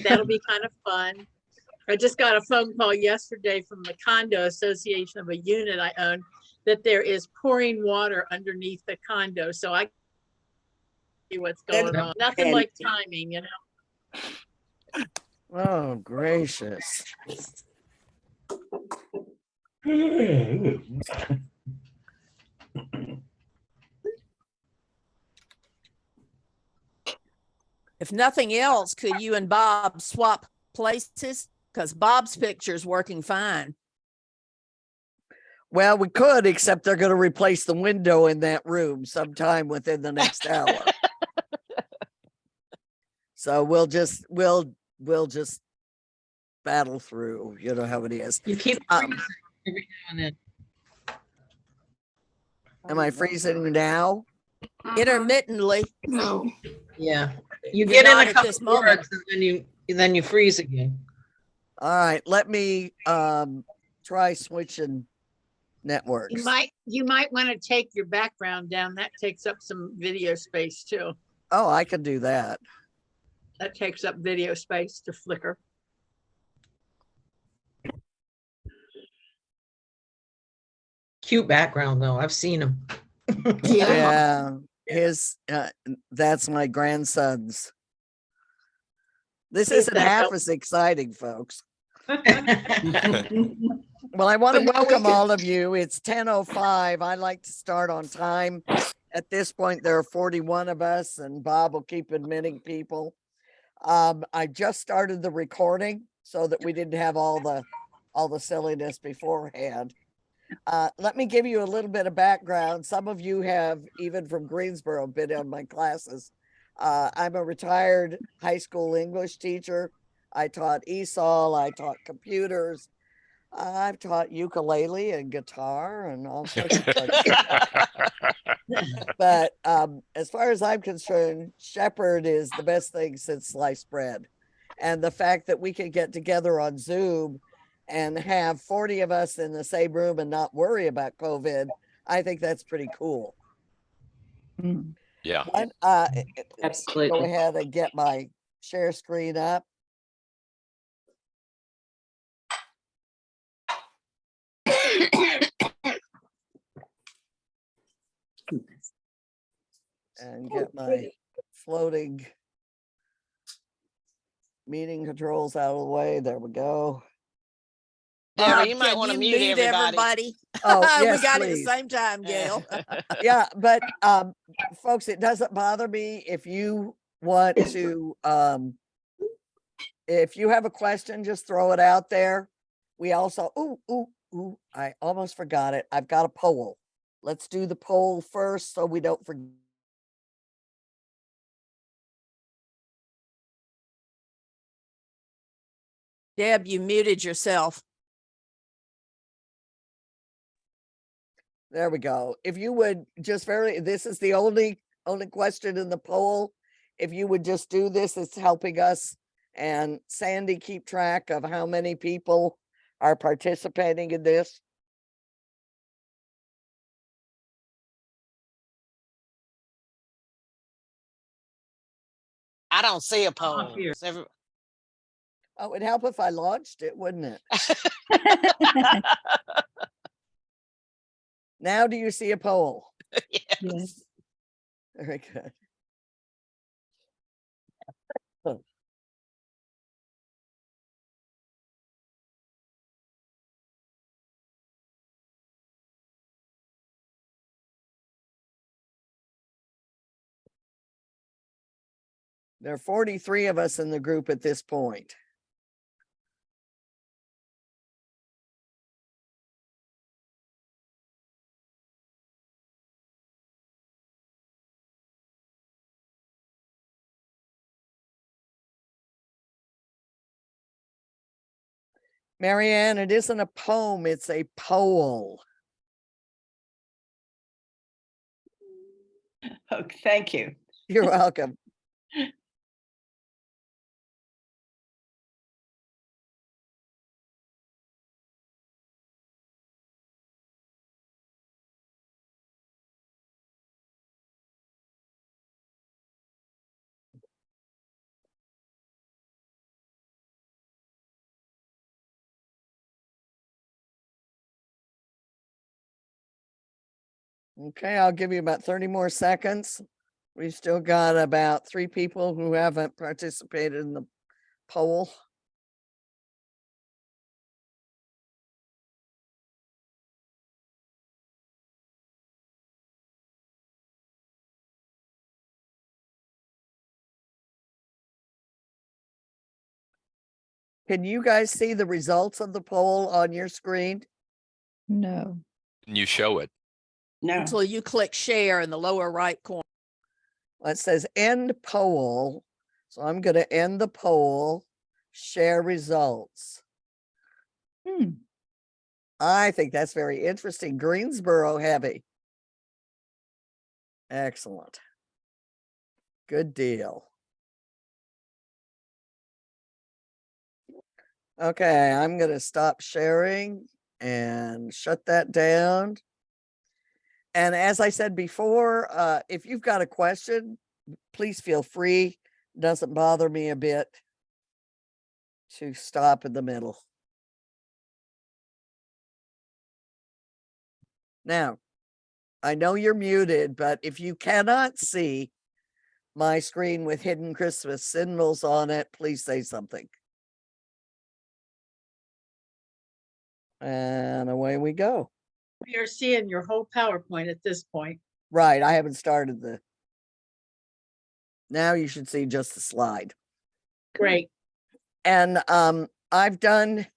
That'll be kind of fun. I just got a phone call yesterday from the condo association of a unit I own that there is pouring water underneath the condo. So I see what's going on. Nothing like timing, you know. Oh, gracious. If nothing else, could you and Bob swap places? Because Bob's picture is working fine. Well, we could, except they're going to replace the window in that room sometime within the next hour. So we'll just battle through. You know how it is. You keep freezing every now and then. Am I freezing now? Intermittently. No. Yeah. You You're get in not a at couple this moment. words and then you freeze again. All right, let me try switching networks. You might want to take your background down. That takes up some video space too. Oh, I can do that. That takes up video space to flicker. Cute background though. I've seen him. Yeah, his that's my grandson's. This isn't half as exciting, folks. Well, I want to welcome all of you. It's 10:05. I like to start on time. At this point, there are 41 of us, and Bob will keep admitting people. I just started the recording so that we didn't have all the silliness beforehand. Let me give you a little bit of background. Some of you have, even from Greensboro, been on my classes. I'm a retired high school English teacher. I taught ESOL, I taught computers. I've taught ukulele and guitar and all sorts of stuff. But as far as I'm concerned, Shepherd is the best thing since sliced bread. And the fact that we can get together on Zoom and have 40 of us in the same room and not worry about COVID, I think that's pretty cool. Yeah. Absolutely. Go ahead and get my share screen up. And get my floating meeting controls out of the way. There we go. Deborah, you might want to mute everybody. Oh, yes, we got please. it at the same time, Gail. Yeah, but folks, it doesn't bother me if you want to if you have a question, just throw it out there. We also I almost forgot it. I've got a poll. Let's do the poll first so we don't forget. Deb, you muted yourself. There we go. If you would just this is the only question in the poll. If you would just do this, it's helping us and Sandy keep track of how many people are participating in this. I don't see a poll. Oh, it'd help if I launched it, wouldn't it? Now do you see a poll? Yes. Very good. There are 43 of us in the group at this point. Marianne, it isn't a poem, it's a poll. Oh, thank you. You're welcome. Okay, I'll give you about 30 more seconds. We've still got about 3 people who haven't participated in the poll. Can you guys see the results of the poll on your screen? No. Can you show it? No. Until you click share in the lower right corner. Well, it says end poll. So I'm going to end the poll, share results. I think that's very interesting. Greensboro heavy. Excellent. Good deal. Okay, I'm going to stop sharing and shut that down. And as I said before, if you've got a question, please feel free. Doesn't bother me a bit to stop in the middle. Now, I know you're muted, but if you cannot see my screen with hidden Christmas symbols on it, please say something. And away we go. We are seeing your whole PowerPoint at this point. Right, I haven't started the. Now you should see just the slide. Great. And I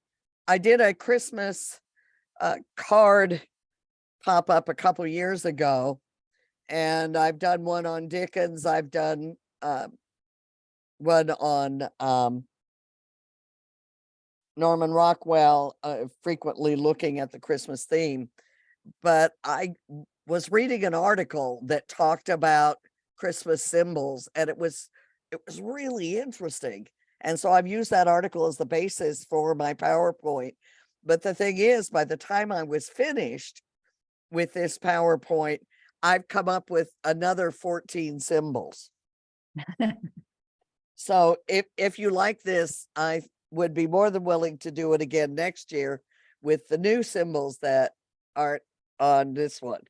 did a Christmas card pop up a couple years ago, and I've done one on Dickens. I've done one on Norman Rockwell, frequently looking at the Christmas theme. But I was reading an article that talked about Christmas symbols, and it was really interesting. And so I've used that article as the basis for my PowerPoint. But the thing is, by the time I was finished with this PowerPoint, I've come up with another 14 symbols. So if you like this, I would be more than willing to do it again next year with the new symbols that aren't on this one.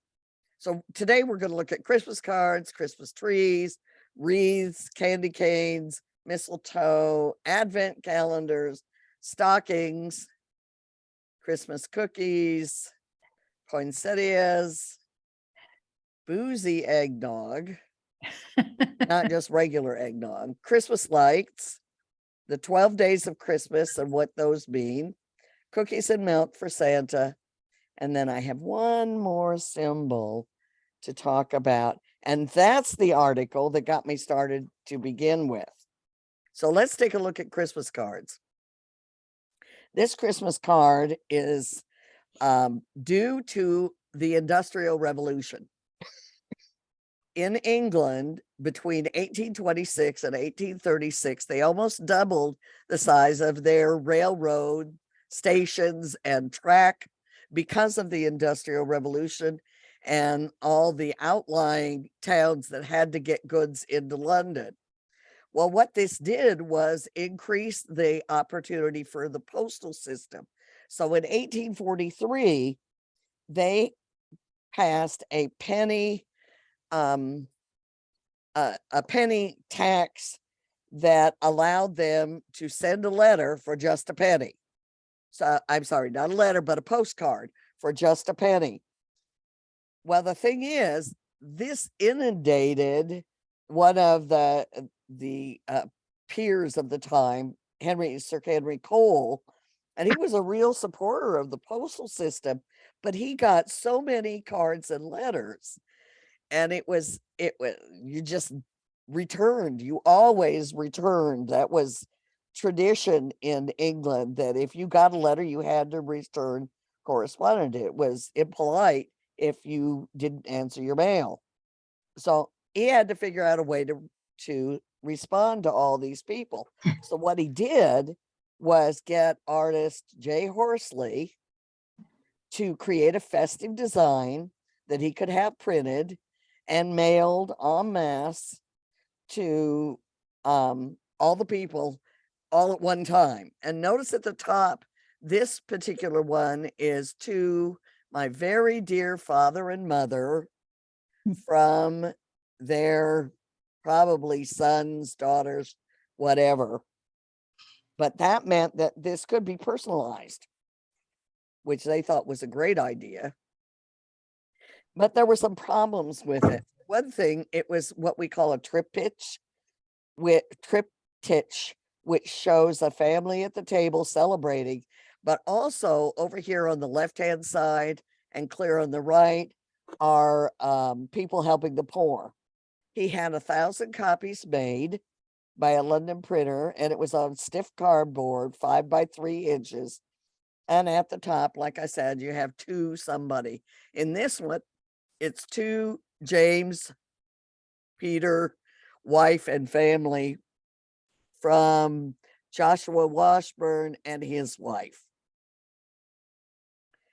So today we're going to look at Christmas cards, Christmas trees, wreaths, candy canes, mistletoe, advent calendars, stockings, Christmas cookies, poinsettias, boozy eggnog, not just regular eggnog, Christmas lights, the 12 days of Christmas and what those mean, cookies and milk for Santa. And then I have one more symbol to talk about. And that's the article that got me started to begin with. So let's take a look at Christmas cards. This Christmas card is due to the Industrial Revolution. In England, between 1826 and 1836, they almost doubled the size of their railroad stations and track because of the Industrial Revolution and all the outlying towns that had to get goods into London. Well, what this did was increase the opportunity for the postal system. So in 1843, they passed a penny tax that allowed them to send a letter for just a penny. So I'm sorry, not a letter, but a postcard for just a penny. Well, the thing is, this inundated one of the peers of the time, Sir Henry Cole, and he was a real supporter of the postal system, but he got so many cards and letters, and it was you just returned. You always returned. That was tradition in England, that if you got a letter, you had to return correspondent. It was impolite if you didn't answer your mail. So he had to figure out a way to respond to all these people. So what he did was get artist Jay Horsley to create a festive design that he could have printed and mailed en masse to all the people all at one time. And notice at the top, this particular one is to my very dear father and mother, from their probably sons, daughters, whatever. But that meant that this could be personalized, which they thought was a great idea. But there were some problems with it. One thing, it was what we call a triptych, which shows a family at the table celebrating, but also over here on the left-hand side and clear on the right are people helping the poor. He had 1,000 copies made by a London printer, and it was on stiff cardboard, 5 by 3 inches. And at the top, like I said, you have two somebody. In this one, it's two James, Peter, wife and family from Joshua Washburn and his wife.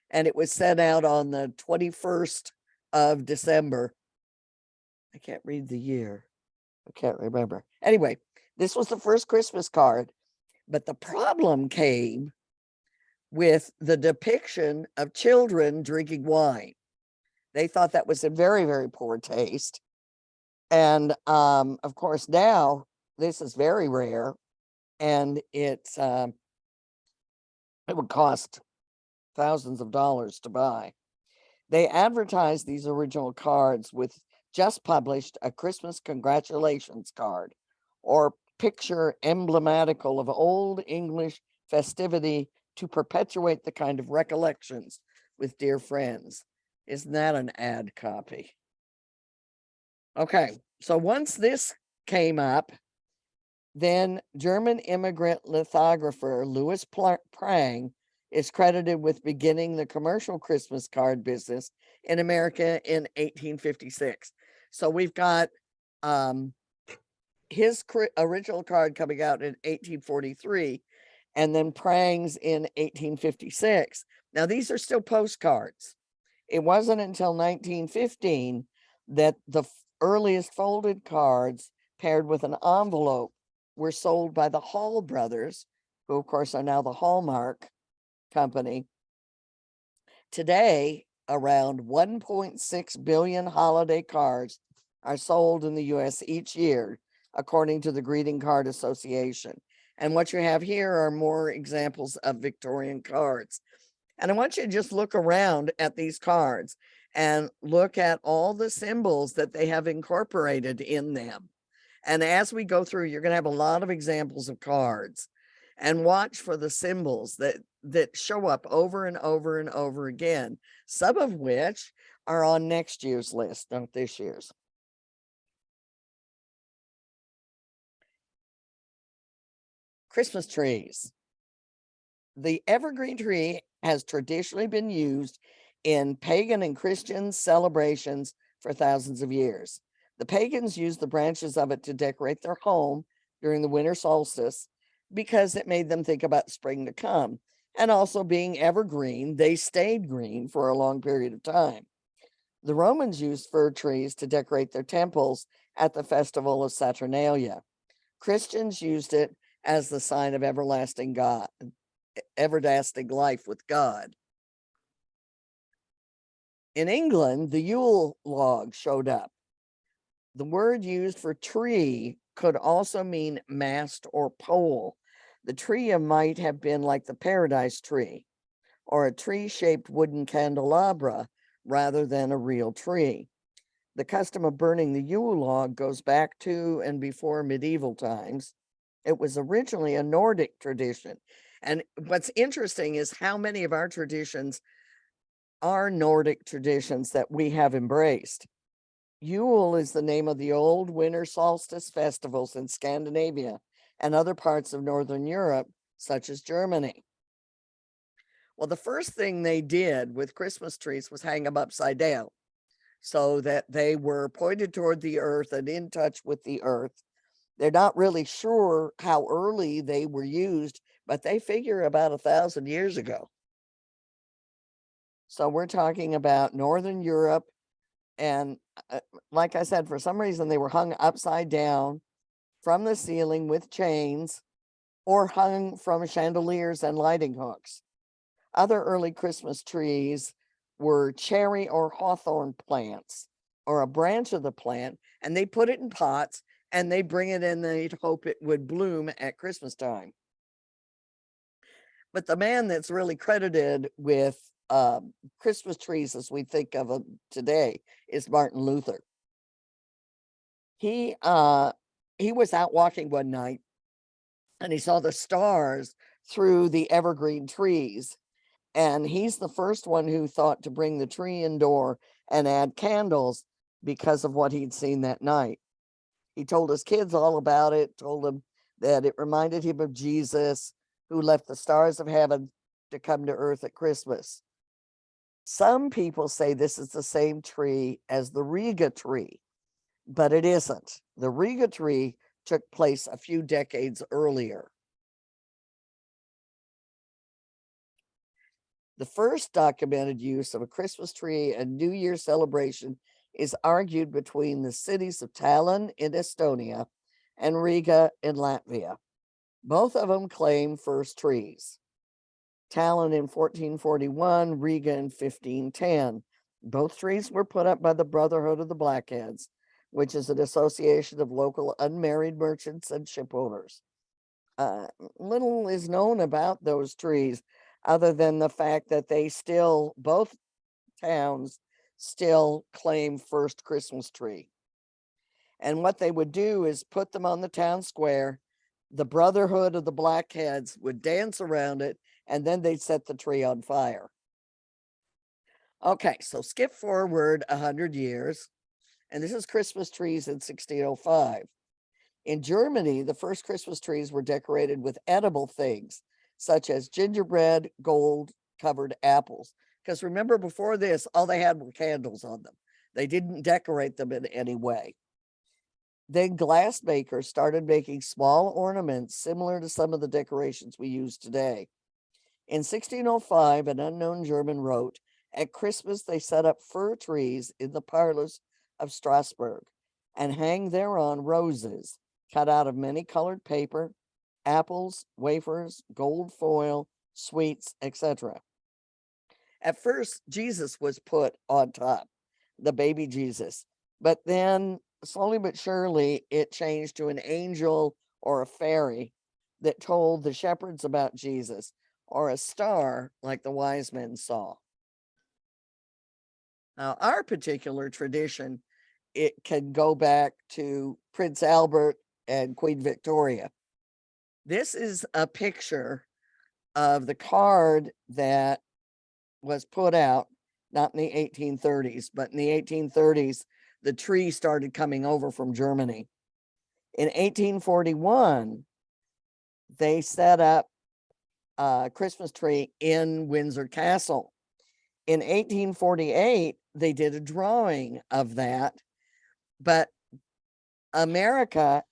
And it was sent out on the 21st of December. I can't read the year. I can't remember. Anyway, this was the first Christmas card, but the problem came with the depiction of children drinking wine. They thought that was a very, very poor taste. And of course, now this is very rare, and it would cost thousands of dollars to buy. They advertised these original cards with just published a Christmas congratulations card or picture emblematical of old English festivity to perpetuate the kind of recollections with dear friends. Isn't that an ad copy? Okay, so once this came up, then German immigrant lithographer Louis Prang is credited with beginning the commercial Christmas card business in America in 1856. So we've got his original card coming out in 1843, and then Prang's in 1856. Now, these are still postcards. It wasn't until 1915 that the earliest folded cards paired with an envelope were sold by the Hall brothers, who of course are now the Hallmark company. Today, around 1.6 billion holiday cards are sold in the US each year, according to the Greeting Card Association. And what you have here are more examples of Victorian cards. And I want you to just look around at these cards and look at all the symbols that they have incorporated in them. And as we go through, you're going to have a lot of examples of cards, and watch for the symbols that show up over and over and over again, some of which are on next year's list, not this year's. Christmas trees. The evergreen tree has traditionally been used in pagan and Christian celebrations for thousands of years. The pagans used the branches of it to decorate their home during the winter solstice because it made them think about spring to come. And also, being evergreen, they stayed green for a long period of time. The Romans used fir trees to decorate their temples at the festival of Saturnalia. Christians used it as the sign of everlasting life with God. In England, the Yule log showed up. The word used for tree could also mean mast or pole. The tree might have been like the paradise tree, or a tree-shaped wooden candelabra rather than a real tree. The custom of burning the Yule log goes back to and before medieval times. It was originally a Nordic tradition. And what's interesting is how many of our traditions are Nordic traditions that we have embraced. Yule is the name of the old winter solstice festivals in Scandinavia and other parts of Northern Europe, such as Germany. Well, the first thing they did with Christmas trees was hang them upside down so that they were pointed toward the earth and in touch with the earth. They're not really sure how early they were used, but they figure about 1,000 years ago. So we're talking about Northern Europe. And like I said, for some reason, they were hung upside down from the ceiling with chains or hung from chandeliers and lighting hooks. Other early Christmas trees were cherry or hawthorn plants or a branch of the plant, and they put it in pots and they bring it in. They'd hope it would bloom at Christmas time. But the man that's really credited with Christmas trees as we think of them today is Martin Luther. He was out walking one night and he saw the stars through the evergreen trees. And he's the first one who thought to bring the tree indoor and add candles because of what he'd seen that night. He told his kids all about it, told them that it reminded him of Jesus, who left the stars of heaven to come to earth at Christmas. Some people say this is the same tree as the Riga tree, but it isn't. The Riga tree took place a few decades earlier. The first documented use of a Christmas tree and New Year celebration is argued between the cities of Tallinn in Estonia and Riga in Latvia. Both of them claim first trees. Tallinn in 1441, Riga in 1510. Both trees were put up by the Brotherhood of the Blackheads, which is an association of local unmarried merchants and ship owners. Little is known about those trees other than the fact that they still, both towns still claim first Christmas tree. And what they would do is put them on the town square. The Brotherhood of the Blackheads would dance around it, and then they'd set the tree on fire. Okay, so skip forward 100 years, and this is Christmas trees in 1605. In Germany, the first Christmas trees were decorated with edible things, such as gingerbread, gold-covered apples. Because remember, before this, all they had were candles on them. They didn't decorate them in any way. Then glass makers started making small ornaments similar to some of the decorations we use today. In 1605, an unknown German wrote, "At Christmas, they set up fir trees in the parlors of Strasbourg and hang thereon roses cut out of many colored paper, apples, wafers, gold foil, sweets, etc." At first, Jesus was put on top, the baby Jesus, but then slowly but surely it changed to an angel or a fairy that told the shepherds about Jesus, or a star like the wise men saw. Now, our particular tradition, it can go back to Prince Albert and Queen Victoria. This is a picture of the card that was put out, not in the 1830s, but in the 1830s, the tree started coming over from Germany. In 1841, they set up a Christmas tree in Windsor Castle. In 1848, they did a drawing of that, but America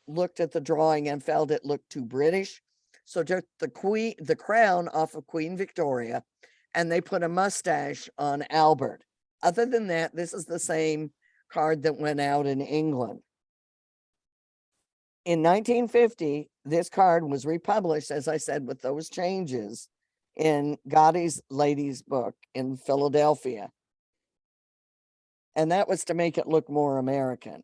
looked at the drawing and felt it looked too British. So took the crown off of Queen Victoria, and they put a mustache on Albert. Other than that, this is the same card that went out in England. In 1950, this card was republished, as I said, with those changes in Gotti's Lady's Book in Philadelphia. And that was to make it look more American.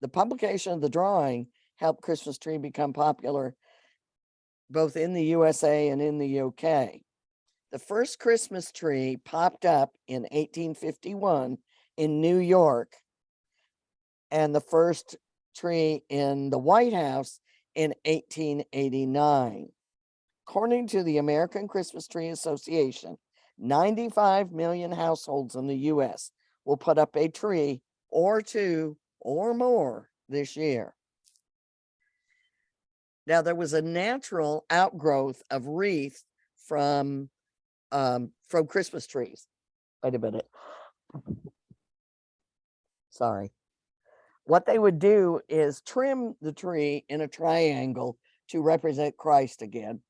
The publication of the drawing helped Christmas tree become popular both in the USA and in the UK. The first Christmas tree popped up in 1851 in New York, and the first tree in the White House in 1889. According to the American Christmas Tree Association, 95 million households in the US will put up a tree or two or more this year. Now, there was a natural outgrowth of wreath from Christmas trees. Wait a minute. Sorry. What they would do is trim the tree in a triangle to represent Christ again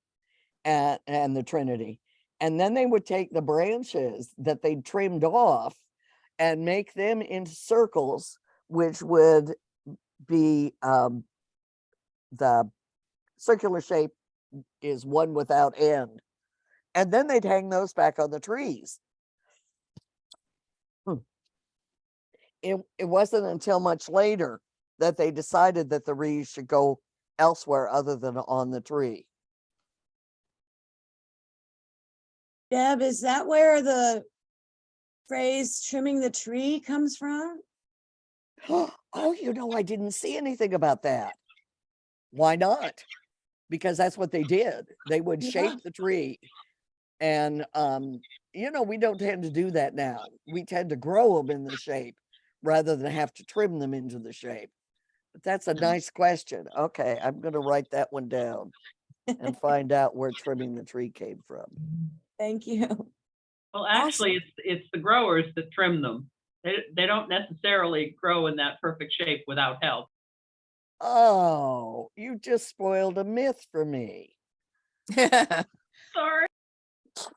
and the Trinity. And then they would take the branches that they'd trimmed off and make them into circles, which would be the circular shape is one without end. And then they'd hang those back on the trees. it wasn't until much later that they decided that the wreaths should go elsewhere other than on the tree. Deb, is that where the phrase trimming the tree comes from? Oh, I didn't see anything about that. Why not? Because that's what they did. They would Yeah. shape the tree. And, we don't tend to do that now. We tend to grow them in the shape rather than have to trim them into the shape. But that's a nice question. Okay, I'm going to write that one down and find out where trimming the tree came from. Thank you. Well, actually, it's the growers that trim them. They don't necessarily grow in that perfect shape without help. Oh, you just spoiled a myth for me. Sorry.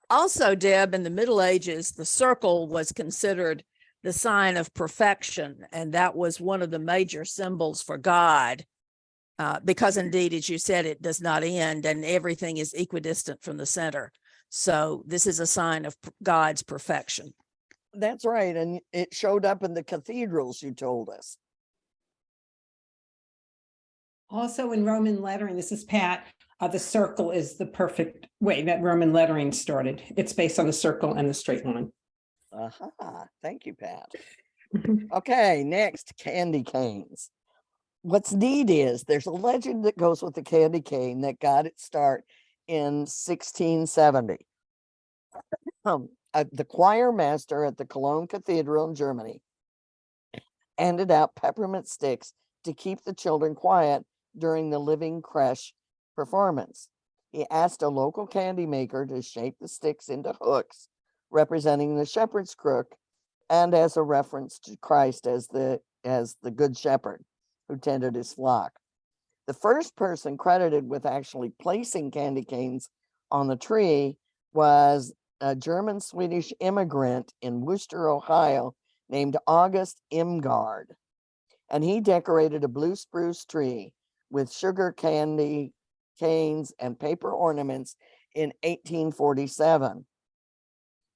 Also, Deb, in the Middle Ages, the circle was considered the sign of perfection, and that was one of the major symbols for God, because indeed, as you said, it does not end and everything is equidistant from the center. So this is a sign of God's perfection. That's right. And it showed up in the cathedrals, you told us. Also in Roman lettering, this is Pat, the circle is the perfect way that Roman lettering started. It's based on the circle and the straight line. Aha, thank you, Pat. Okay, next, candy canes. What's neat is there's a legend that goes with the candy cane that got its start in 1670. The choir master at the Cologne Cathedral in Germany handed out peppermint sticks to keep the children quiet during the living creche performance. He asked a local candy maker to shape the sticks into hooks representing the shepherd's crook and as a reference to Christ as the good shepherd who tended his flock. The first person credited with actually placing candy canes on the tree was a German-Swedish immigrant in Worcester, Ohio, named August Imgard. And he decorated a blue spruce tree with sugar candy canes and paper ornaments in 1847.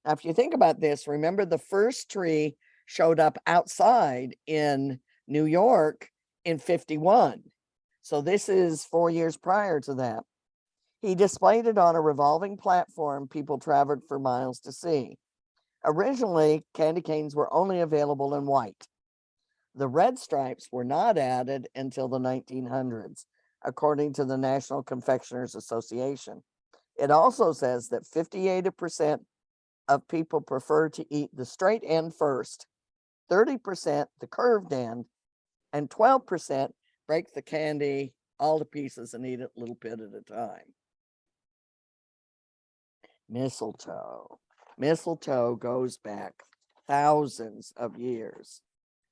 Now, if you think about this, remember the first tree showed up outside in New York in 51. So this is 4 years prior to that. He displayed it on a revolving platform people traveled for miles to see. Originally, candy canes were only available in white. The red stripes were not added until the 1900s, according to the National Confectioners Association. It also says that 58% of people prefer to eat the straight end first, 30% the curved end, and 12% break the candy all to pieces and eat it a little bit at a time. Mistletoe. Mistletoe goes back thousands of years.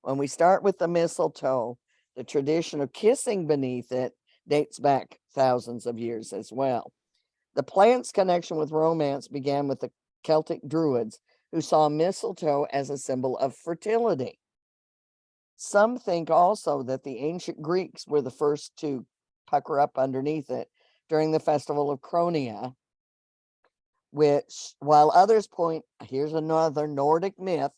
When we start with the mistletoe, the tradition of kissing beneath it dates back thousands of years as well. The plant's connection with romance began with the Celtic Druids, who saw mistletoe as a symbol of fertility. Some think also that the ancient Greeks were the first to pucker up underneath it during the festival of Cronia, which, while others point, here's another Nordic myth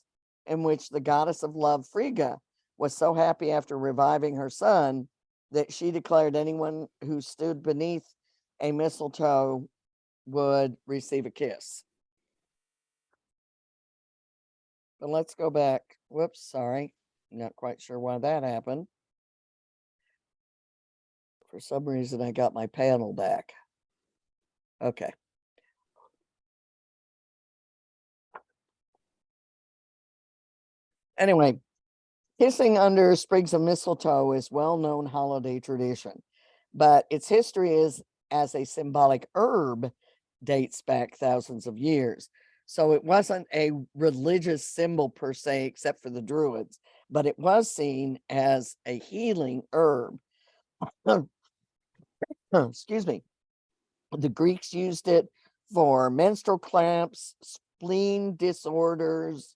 in which the goddess of love, Frigga, was so happy after reviving her son that she declared anyone who stood beneath a mistletoe would receive a kiss. But let's go back. Whoops, sorry. Not quite sure why that happened. For some reason, I got my panel back. Okay. Anyway, kissing under sprigs of mistletoe is well-known holiday tradition, but its history is as a symbolic herb dates back thousands of years. So it wasn't a religious symbol per se, except for the Druids, but it was seen as a healing herb. Excuse me. The Greeks used it for menstrual cramps, spleen disorders.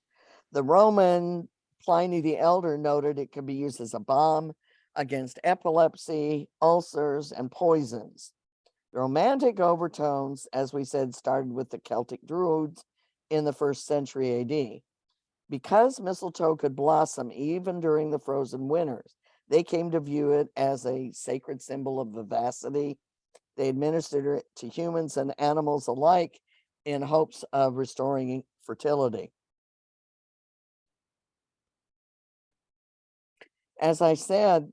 The Roman Pliny the Elder noted it could be used as a balm against epilepsy, ulcers, and poisons. The romantic overtones, as we said, started with the Celtic Druids in the 1st century AD. Because mistletoe could blossom even during the frozen winters, they came to view it as a sacred symbol of vivacity. They administered it to humans and animals alike in hopes of restoring fertility. As I said,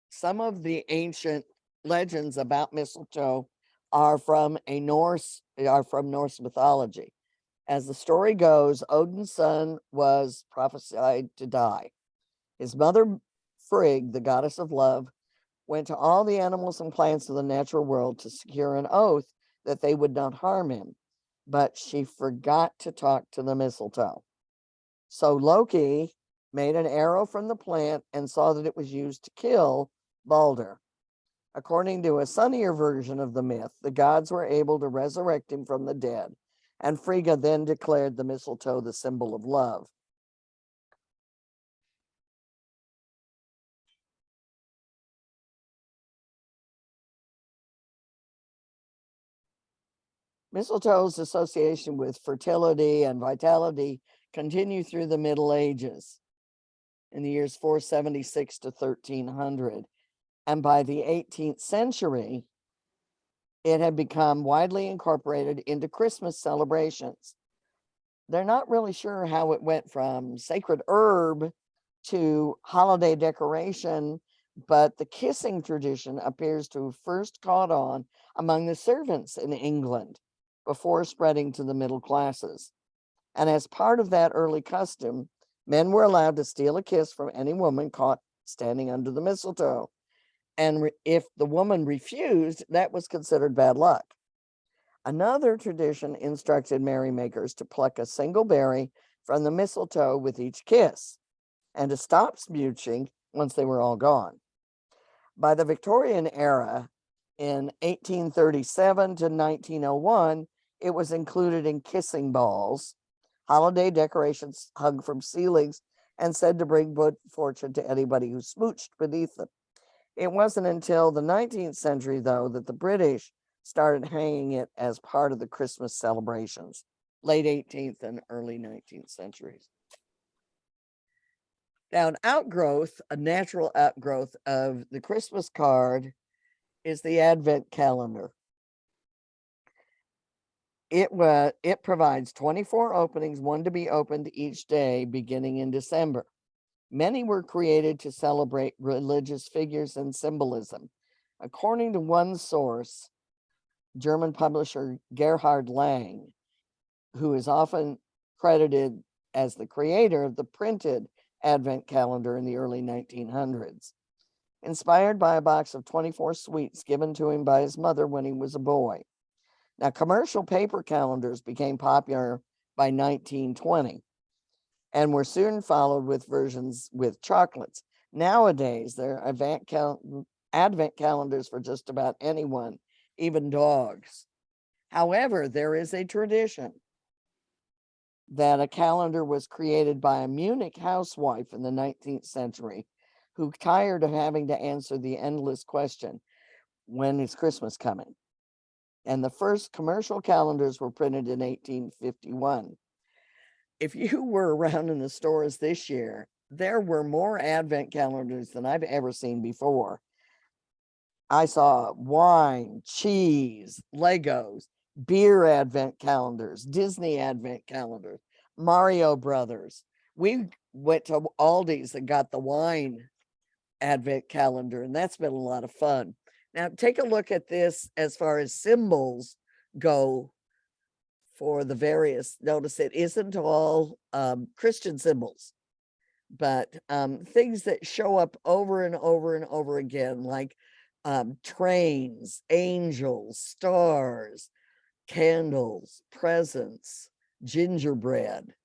some of the ancient legends about mistletoe are from Norse mythology. As the story goes, Odin's son was prophesied to die. His mother, Frigg, the goddess of love, went to all the animals and plants of the natural world to secure an oath that they would not harm him, but she forgot to talk to the mistletoe. So Loki made an arrow from the plant and saw that it was used to kill Balder. According to a sunnier version of the myth, the gods were able to resurrect him from the dead, and Frigga then declared the mistletoe the symbol of love. Mistletoe's association with fertility and vitality continued through the Middle Ages in the years 476 to 1300. And by the 18th century, it had become widely incorporated into Christmas celebrations. They're not really sure how it went from sacred herb to holiday decoration, but the kissing tradition appears to have first caught on among the servants in England before spreading to the middle classes. And as part of that early custom, men were allowed to steal a kiss from any woman caught standing under the mistletoe. And if the woman refused, that was considered bad luck. Another tradition instructed merrymakers to pluck a single berry from the mistletoe with each kiss and to stop smooching once they were all gone. By the Victorian era, in 1837 to 1901, it was included in kissing balls, holiday decorations hung from ceilings, and said to bring good fortune to anybody who smooched beneath them. It wasn't until the 19th century, though, that the British started hanging it as part of the Christmas celebrations, late 18th and early 19th centuries. Now, a natural outgrowth of the Christmas card is the Advent calendar. It provides 24 openings, one to be opened each day beginning in December. Many were created to celebrate religious figures and symbolism. According to one source, German publisher Gerhard Lang, who is often credited as the creator of the printed Advent calendar in the early 1900s, inspired by a box of 24 sweets given to him by his mother when he was a boy. Now, commercial paper calendars became popular by 1920 and were soon followed with versions with chocolates. Nowadays, there are advent calendars for just about anyone, even dogs. However, there is a tradition that a calendar was created by a Munich housewife in the 19th century who tired of having to answer the endless question, when is Christmas coming? And the first commercial calendars were printed in 1851. If you were around in the stores this year, there were more advent calendars than I've ever seen before. I saw wine, cheese, Legos, beer advent calendars, Disney advent calendars, Mario Brothers. We went to Aldi's and got the wine advent calendar, and that's been a lot of fun. Now, take a look at this as far as symbols go for the various. Notice it isn't all Christian symbols, but things that show up over and over and over again, like trains, angels, stars, candles, presents, gingerbread,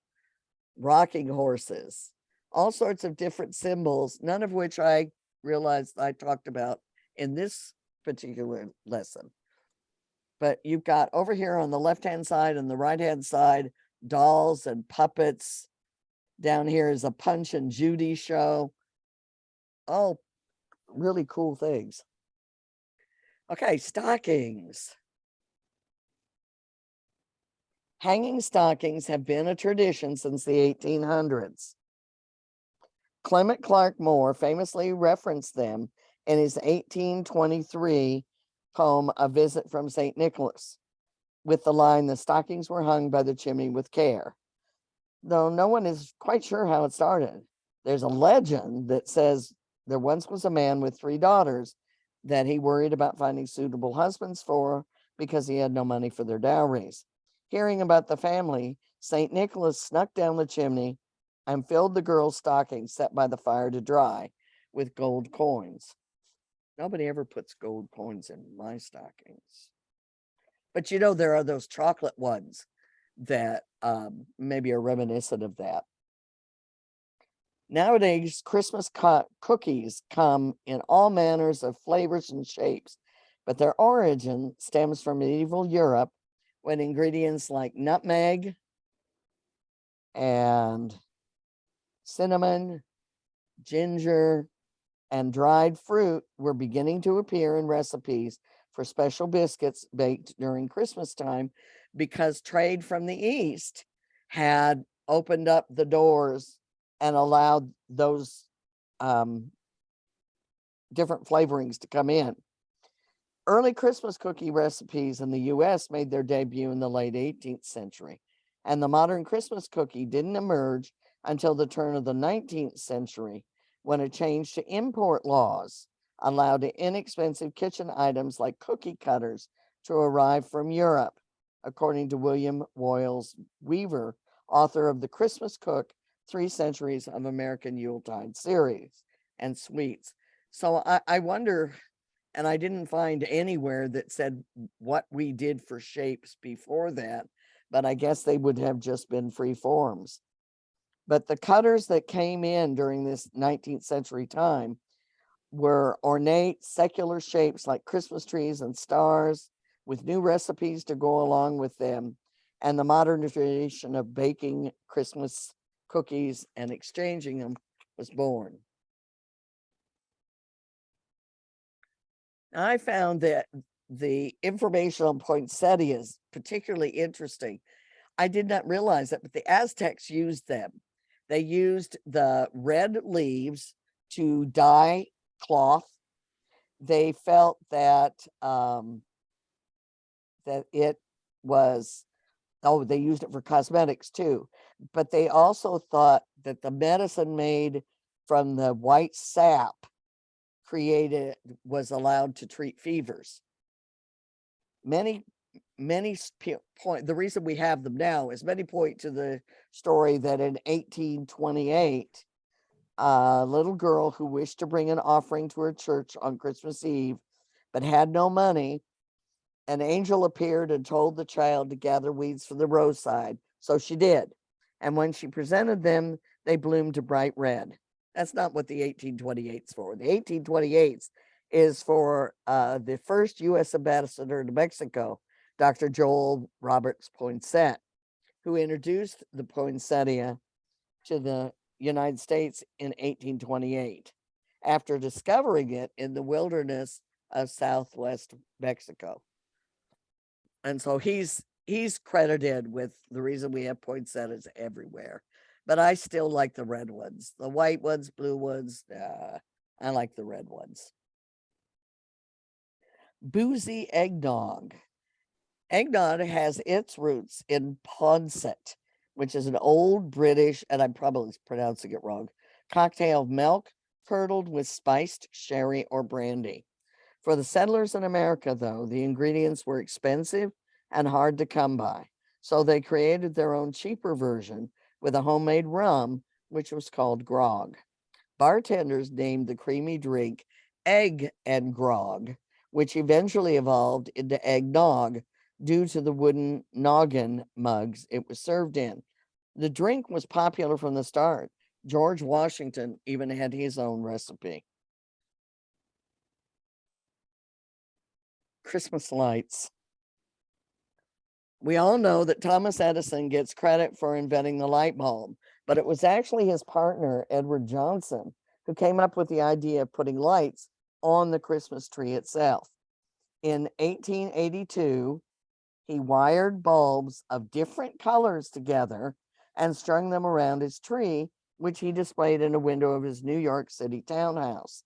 rocking horses, all sorts of different symbols, none of which I realized I talked about in this particular lesson. But you've got over here on the left-hand side and the right-hand side, dolls and puppets. Down here is a Punch and Judy show. All really cool things. Okay, stockings. Hanging stockings have been a tradition since the 1800s. Clement Clark Moore famously referenced them in his 1823 poem, A Visit from St. Nicholas, with the line, "The stockings were hung by the chimney with care." Though no one is quite sure how it started. There's a legend that says there once was a man with 3 daughters that he worried about finding suitable husbands for because he had no money for their dowries. Hearing about the family, St. Nicholas snuck down the chimney and filled the girls' stockings set by the fire to dry with gold coins. Nobody ever puts gold coins in my stockings. But you know, there are those chocolate ones that maybe are reminiscent of that. Nowadays, Christmas cookies come in all manners of flavors and shapes, but their origin stems from medieval Europe when ingredients like nutmeg and cinnamon, ginger, and dried fruit were beginning to appear in recipes for special biscuits baked during Christmas time, because trade from the East had opened up the doors and allowed those different flavorings to come in. Early Christmas cookie recipes in the US made their debut in the late 18th century, and the modern Christmas cookie didn't emerge until the turn of the 19th century, when a change to import laws allowed inexpensive kitchen items like cookie cutters to arrive from Europe, according to William Woyles Weaver, author of The Christmas Cook, 3 Centuries of American Yuletide Series and Sweets. So I wonder, and I didn't find anywhere that said what we did for shapes before that, but I guess they would have just been free forms. But the cutters that came in during this 19th century time were ornate secular shapes like Christmas trees and stars, with new recipes to go along with them, and the modern tradition of baking Christmas cookies and exchanging them was born. I found that the information on poinsettia is particularly interesting. I did not realize that, but the Aztecs used them. They used the red leaves to dye cloth. They felt that that it was, oh, they used it for cosmetics too, but they also thought that the medicine made from the white sap created was allowed to treat fevers. Many point, the reason we have them now is many point to the story that in 1828, a little girl who wished to bring an offering to her church on Christmas Eve, but had no money, an angel appeared and told the child to gather weeds from the roadside. So she did. And when she presented them, they bloomed to bright red. That's not what the 1828's for. The 1828's is for the first U.S. ambassador to Mexico, Dr. Joel Roberts Poinsett, who introduced the poinsettia to the United States in 1828 after discovering it in the wilderness of Southwest Mexico. And so he's credited with the reason we have poinsettias everywhere. But I still like the red ones, the white ones, blue ones. I like the red ones. Boozy eggnog. Eggnog has its roots in Ponset, which is an old British, and I'm probably pronouncing it wrong, cocktail of milk curdled with spiced sherry or brandy. For the settlers in America, though, the ingredients were expensive and hard to come by, so they created their own cheaper version with a homemade rum, which was called grog. Bartenders named the creamy drink egg and grog, which eventually evolved into eggnog due to the wooden noggin mugs it was served in. The drink was popular from the start. George Washington even had his own recipe. Christmas lights. We all know that Thomas Edison gets credit for inventing the light bulb, but it was actually his partner, Edward Johnson, who came up with the idea of putting lights on the Christmas tree itself. In 1882, He wired bulbs of different colors together and strung them around his tree, which he displayed in a window of his New York City townhouse.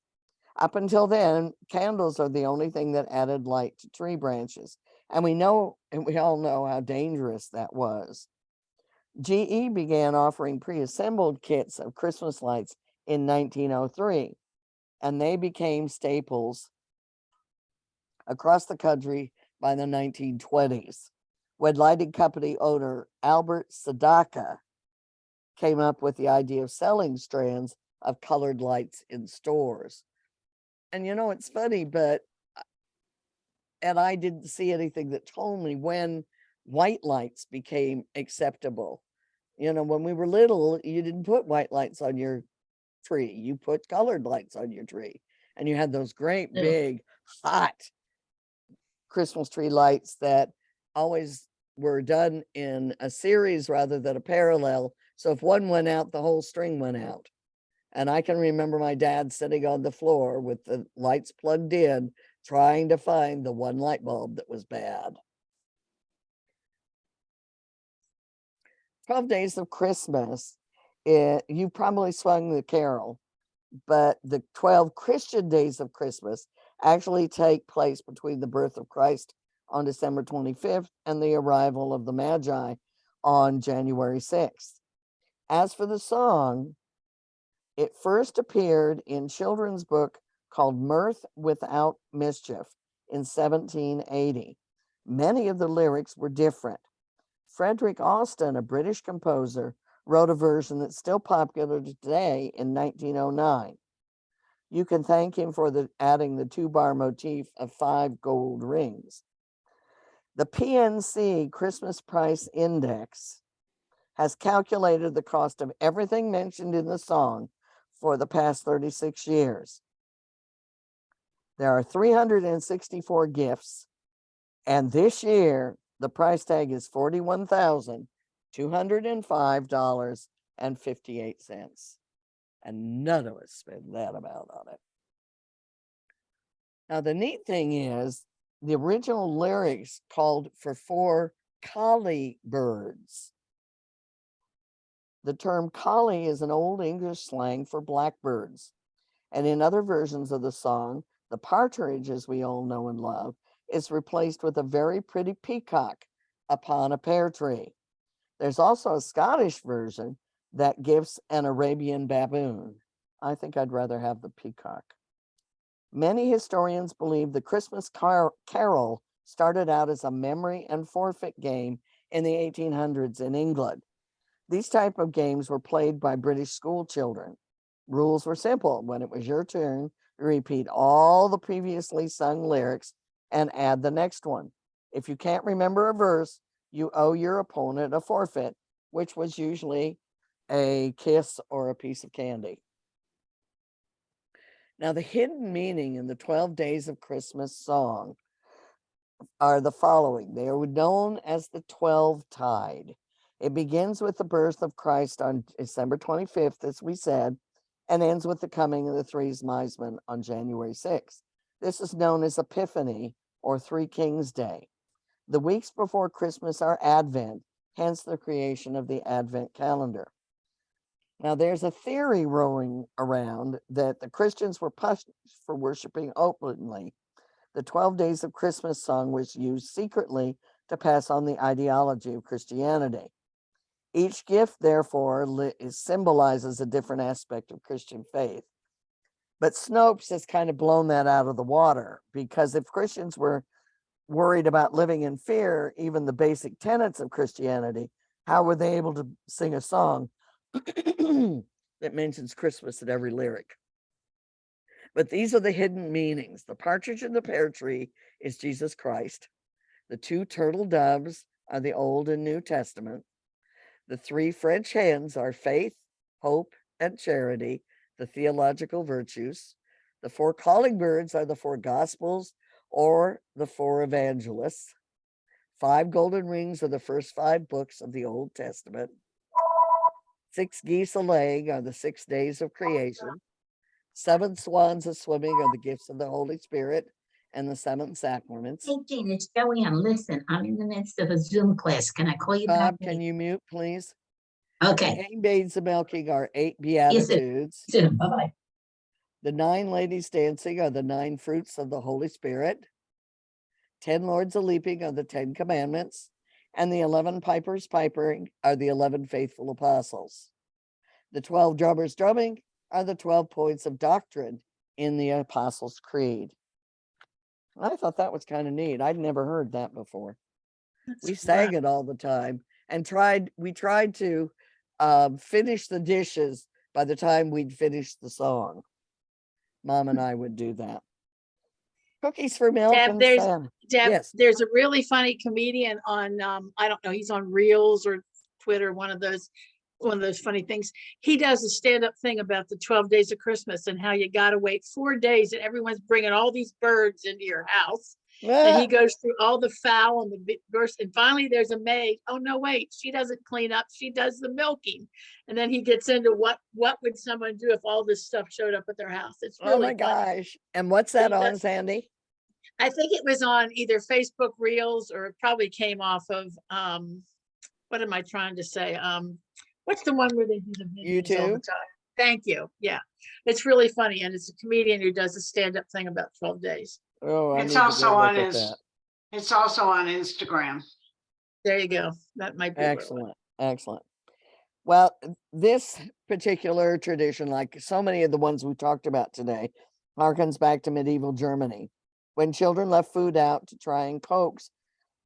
Up until then, candles are the only thing that added light to tree branches. And we all know how dangerous that was. GE began offering pre-assembled kits of Christmas lights in 1903, and they became staples across the country by the 1920s, when lighting company owner Albert Sadaka came up with the idea of selling strands of colored lights in stores. And it's funny, and I didn't see anything that told me when white lights became acceptable. When we were little, you didn't put white lights on your tree. You put colored lights on your tree. And you had those great Yeah. big hot Christmas tree lights that always were done in a series rather than a parallel. So if one went out, the whole string went out. And I can remember my dad sitting on the floor with the lights plugged in, trying to find the one light bulb that was bad. 12 Days of Christmas, you probably swung the carol, but the 12 Christian days of Christmas actually take place between the birth of Christ on December 25th and the arrival of the Magi on January 6th. As for the song, it first appeared in children's book called Mirth Without Mischief in 1780. Many of the lyrics were different. Frederick Austin, a British composer, wrote a version that's still popular today in 1909. You can thank him for adding the 2-bar motif of 5 gold rings. The PNC Christmas Price Index has calculated the cost of everything mentioned in the song for the past 36 years. There are 364 gifts, and this year the price tag is $41,205.58. And none of us spend that amount on it. Now, the neat thing is the original lyrics called for 4 collie birds. The term collie is an old English slang for blackbirds. And in other versions of the song, the partridge, as we all know and love, is replaced with a very pretty peacock upon a pear tree. There's also a Scottish version that gives an Arabian baboon. I think I'd rather have the peacock. Many historians believe the Christmas Carol started out as a memory and forfeit game in the 1800s in England. These type of games were played by British school children. Rules were simple. When it was your turn, you repeat all the previously sung lyrics and add the next one. If you can't remember a verse, you owe your opponent a forfeit, which was usually a kiss or a piece of candy. Now, the hidden meaning in the 12 Days of Christmas song are the following. They are known as the 12 Tide. It begins with the birth of Christ on December 25th, as we said, and ends with the coming of the 3 wise men on January 6th. This is known as Epiphany or 3 Kings Day. The weeks before Christmas are Advent, hence the creation of the Advent calendar. Now, there's a theory rolling around that the Christians were punished for worshiping openly. The 12 Days of Christmas song was used secretly to pass on the ideology of Christianity. Each gift, therefore, symbolizes a different aspect of Christian faith. But Snopes has kind of blown that out of the water, because if Christians were worried about living in fear, even the basic tenets of Christianity, how were they able to sing a song that mentions Christmas in every lyric? But these are the hidden meanings. The partridge in the pear tree is Jesus Christ. The 2 turtle doves are the Old and New Testament. The 3 French hens are faith, hope, and charity, the theological virtues. The 4 calling birds are the 4 gospels or the 4 evangelists. 5 golden rings are the first 5 books of the Old Testament. 6 geese a laying are the 6 days of creation. 7 swans a swimming are the gifts of the Holy Spirit. and the seven sacraments. Hey, Jean, it's Joanne. Listen, I'm in the midst of a Zoom class. Can I call you back? Bob, can you mute, please? Okay. 8 days of milking are 8 Yes, sir. beatitudes. Soon. Bye-bye. The 9 ladies dancing are the 9 fruits of the Holy Spirit. 10 lords a leaping are the 10 commandments. And the 11 pipers piping are the 11 faithful apostles. The 12 drummers drumming are the 12 points of doctrine in the Apostles' Creed. I thought that was kind of neat. I'd never heard that before. We sang it all the time and we tried to finish the dishes by the time we'd finished the song. Mom and I would do that. Cookies for milk Deb, and there's Sam. Deb, Yes. there's a really funny comedian on I don't know, he's on Reels or Twitter, one of those funny things. He does a stand-up thing about the 12 days of Christmas and how you gotta wait 4 days and everyone's bringing all these birds into your house. And he goes through all the fowl and the birds, and finally there's a maid. Oh no, wait, she doesn't clean up, she does the milking. And then he gets into what would someone do if all this stuff showed up at their house. It's really Oh my gosh. And what's that on, Sandy? I think it was on either Facebook Reels or it probably came off of what am I trying to say? What's the one where they do the videos all the YouTube? time? Thank you. Yeah. It's really funny. And it's a comedian who does a stand-up thing about 12 days. Oh, I It's need to also go on look at his, that. it's also on Instagram. There you go. That might be what it was. Excellent. Excellent. Well, this particular tradition, like so many of the ones we talked about today, harkens back to medieval Germany, when children left food out to try and coax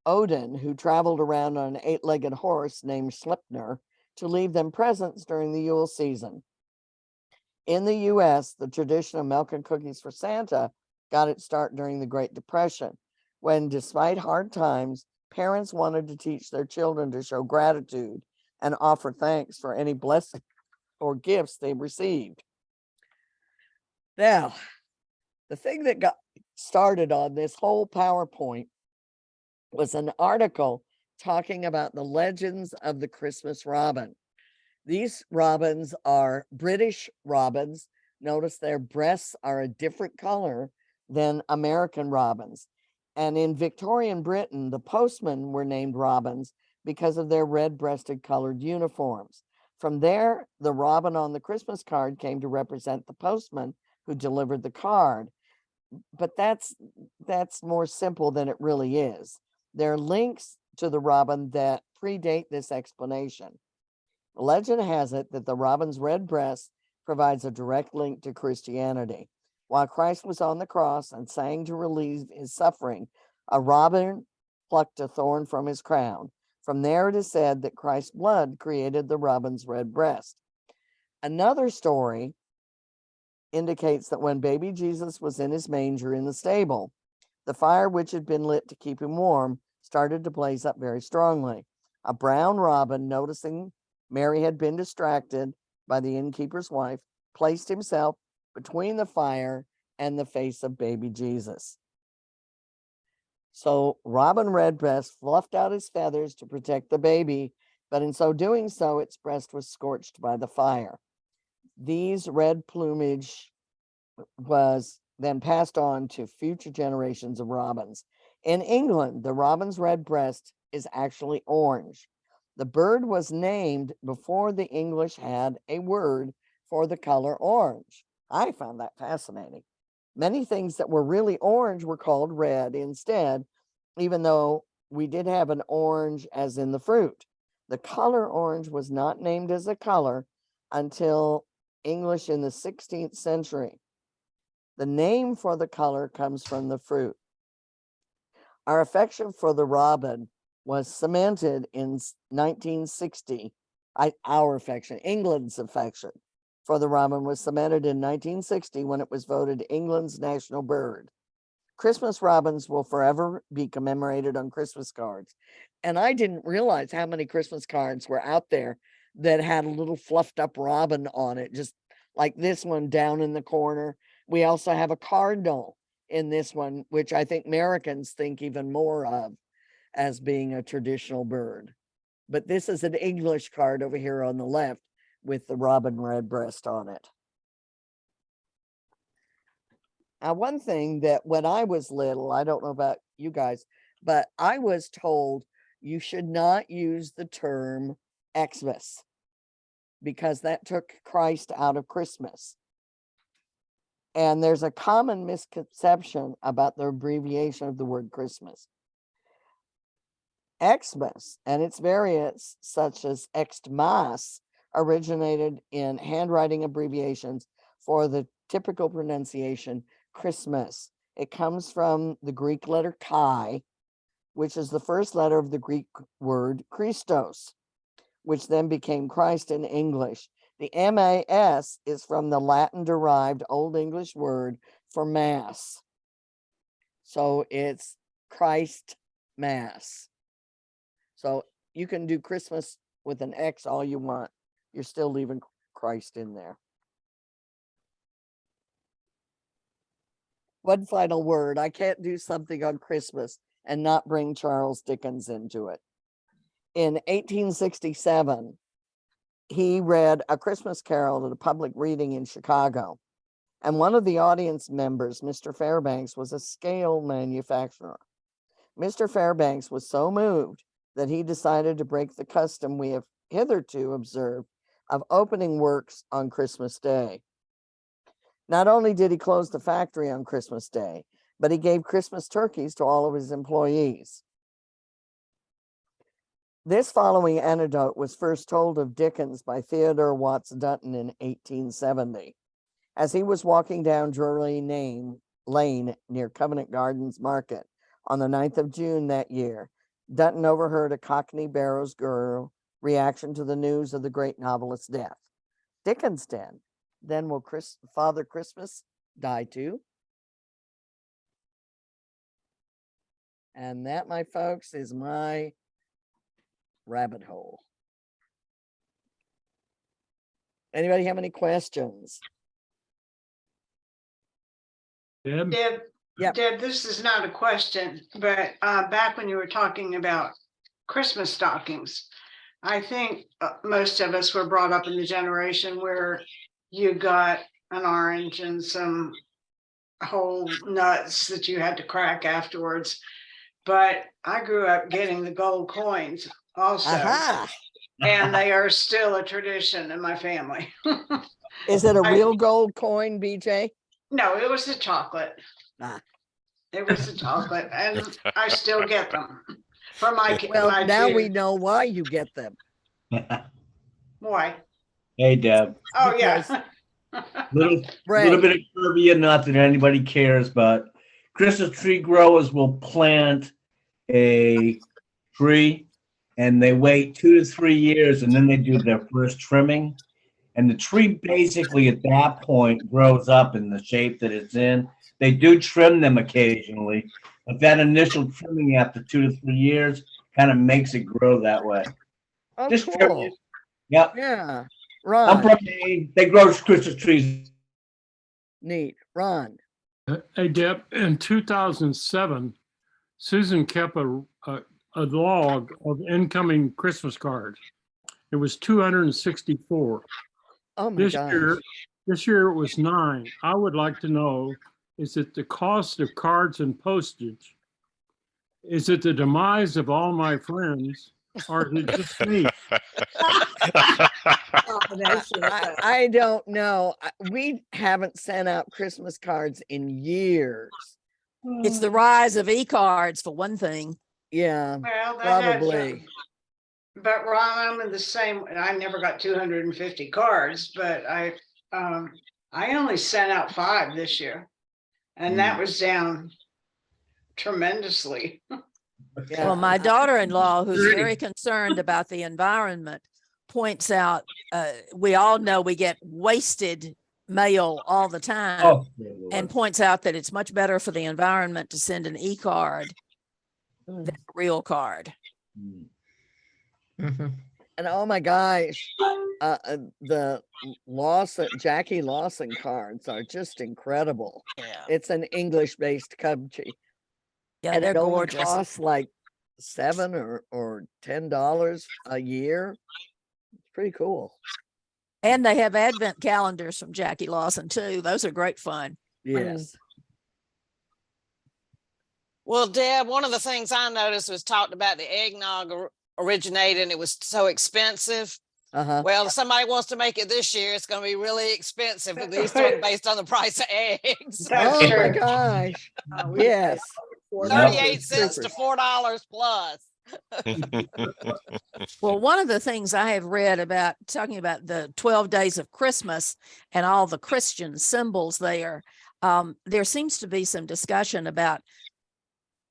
Odin, who traveled around on an 8-legged horse named Sleipnir, to leave them presents during the Yule season. In the US, the tradition of milk and cookies for Santa got its start during the Great Depression, when, despite hard times, parents wanted to teach their children to show gratitude and offer thanks for any blessing or gifts they received. Now, the thing that got started on this whole PowerPoint was an article talking about the legends of the Christmas robin. These robins are British robins. Notice their breasts are a different color than American robins. And in Victorian Britain, the postmen were named robins because of their red-breasted colored uniforms. From there, the robin on the Christmas card came to represent the postman who delivered the card. But that's more simple than it really is. There are links to the robin that predate this explanation. Legend has it that the robin's red breast provides a direct link to Christianity. While Christ was on the cross and sang to relieve his suffering, a robin plucked a thorn from his crown. From there, it is said that Christ's blood created the robin's red breast. Another story indicates that when baby Jesus was in his manger in the stable, the fire which had been lit to keep him warm started to blaze up very strongly. A brown robin, noticing Mary had been distracted by the innkeeper's wife, placed himself between the fire and the face of baby Jesus. So Robin Redbreast fluffed out his feathers to protect the baby, but in so doing so, its breast was scorched by the fire. These red plumage was then passed on to future generations of robins. In England, the robin's red breast is actually orange. The bird was named before the English had a word for the color orange. I found that fascinating. Many things that were really orange were called red instead, even though we did have an orange as in the fruit. The color orange was not named as a color until English in the 16th century. The name for the color comes from the fruit. Our affection for the robin was cemented in 1960. Our affection, England's affection for the robin was cemented in 1960 when it was voted England's national bird. Christmas robins will forever be commemorated on Christmas cards. And I didn't realize how many Christmas cards were out there that had a little fluffed up robin on it, just like this one down in the corner. We also have a cardinal in this one, which I think Americans think even more of as being a traditional bird. But this is an English card over here on the left with the robin redbreast on it. One thing that when I was little, I don't know about you guys, but I was told you should not use the term Xmas because that took Christ out of Christmas. And there's a common misconception about the abbreviation of the word Christmas. Xmas and its variants, such as Xmas, originated in handwriting abbreviations for the typical pronunciation Christmas. It comes from the Greek letter chi, which is the first letter of the Greek word Christos, which then became Christ in English. The MAS is from the Latin derived Old English word for mass. So it's Christ Mass. So you can do Christmas with an X all you want. You're still leaving Christ in there. One final word. I can't do something on Christmas and not bring Charles Dickens into it. In 1867, he read A Christmas Carol at a public reading in Chicago. And one of the audience members, Mr. Fairbanks, was a scale manufacturer. Mr. Fairbanks was so moved that he decided to break the custom we have hitherto observed of opening works on Christmas Day. Not only did he close the factory on Christmas Day, but he gave Christmas turkeys to all of his employees. This following anecdote was first told of Dickens by Theodore Watts Dutton in 1870. As he was walking down Drury Lane near Covent Gardens Market on the 9th of June that year, Dutton overheard a Cockney Barrows girl reaction to the news of the great novelist's death. Dickens then will Father Christmas die too? And that, my folks, is my rabbit hole. Anybody have any questions? Deb, Yep. Deb, this is not a question, but back when you were talking about Christmas stockings, I think most of us were brought up in the generation where you got an orange and some whole nuts that you had to crack afterwards. But I grew up getting the gold coins also. Aha! And they are still a tradition in my family. Is it a real gold coin, BJ? No, it was the chocolate. Ah. It was the chocolate, and I still get them for my kids. Well, now we know why you get them. Why? Hey, Deb. Oh, Because- yeah. Little Right. bit of trivia, not that anybody cares, but Christmas tree growers will plant a tree and they wait 2 to 3 years and then they do their first trimming. And the tree basically at that point grows up in the shape that it's in. They do trim them occasionally, but that initial trimming after 2 to 3 years kind of makes it grow that way. Oh, Just cool. trivia. Yep. Yeah. I'm Ron, from Maine. They grow Christmas trees. neat. Ron. Hey, Deb, in 2007, Susan kept a log of incoming Christmas cards. It was 264. Oh my This gosh. year it was 9. I would like to know, is it the cost of cards and postage? Is it the demise of all my friends? Or is it just me? I don't know. We haven't sent out Christmas cards in years. It's the rise of e-cards for one thing. Yeah, Well, that probably. But Ron, I'm in the same. I never got 250 cards, but I only sent out 5 this year, and that was down tremendously. Yeah. Well, my daughter-in-law, who's very concerned about the environment, points out, we all know we get wasted mail all the time, Oh, and points out that it's much better for the environment to send an e-card than a real card. Mhm. And oh my gosh, the Jackie Lawson cards are just incredible. Yeah. It's an English-based country. Yeah, And they're it only gorgeous. costs like $7 or $10 a year. It's pretty cool. And they have advent calendars from Jackie Lawson too. Those are great fun. Yes. Well, Deb, one of the things I noticed was talked about the eggnog originating. It was so expensive. Uh-huh. Well, if somebody wants to make it this year, it's going to be really expensive, at least based on the price of eggs. That's Oh my true. gosh. We Yes. 38 cents to $4 plus. Well, one of the things I have read about talking about the 12 days of Christmas and all the Christian symbols there, there seems to be some discussion about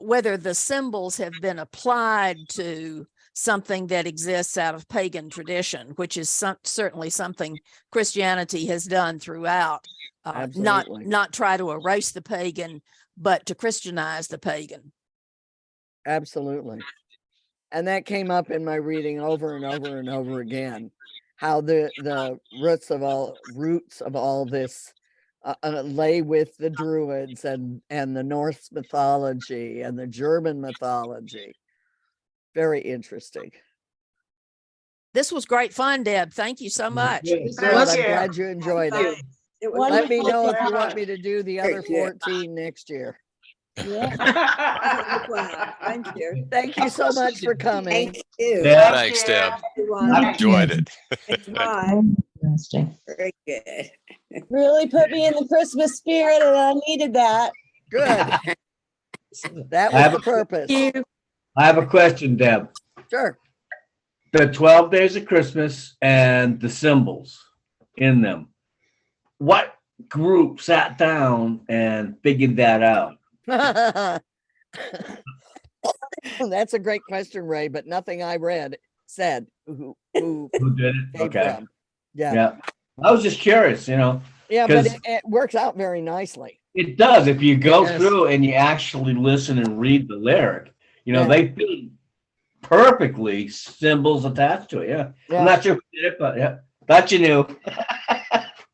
whether the symbols have been applied to something that exists out of pagan tradition, which is certainly something Christianity has done throughout. Absolutely. Not try to erase the pagan, but to Christianize the pagan. Absolutely. And that came up in my reading over and over and over again, how the roots of all this lay with the Druids and the Norse mythology and the German mythology. Very interesting. This was great fun, Deb. Thank you so much. Good. Thank I'm you. glad you enjoyed it. It Let me wonderful. know if you want me to do the other 14 next year. Yeah. Thank you. Thank you so much for coming. Thank you. Yeah. Thanks, Deb. Everyone. Enjoyed it. Bye. Very good. Really put me in the Christmas spirit and I needed that. Good. That was the purpose. I have a question, Deb. Sure. The 12 days of Christmas and the symbols in them. What group sat down and figured that out? That's a great question, Ray, but nothing I read said who Who did it? came Okay. from. Yeah. Yeah. I was just curious, you know. Yeah, but 'Cause- it works out very nicely. It does. If you go Yes. through and you actually listen and read the lyric, you know, Yeah. they fit perfectly symbols attached to it. Yeah. Yeah. I'm not sure who did it, but yeah. Thought you knew.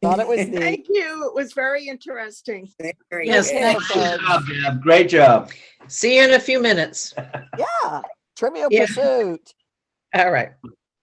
Thought it was neat. Thank you. It was very interesting. Yes, Okay, thank Great folks. job, Deb. Great job. See you in a few minutes. Yeah. Trivial Yeah. Pursuit. All right.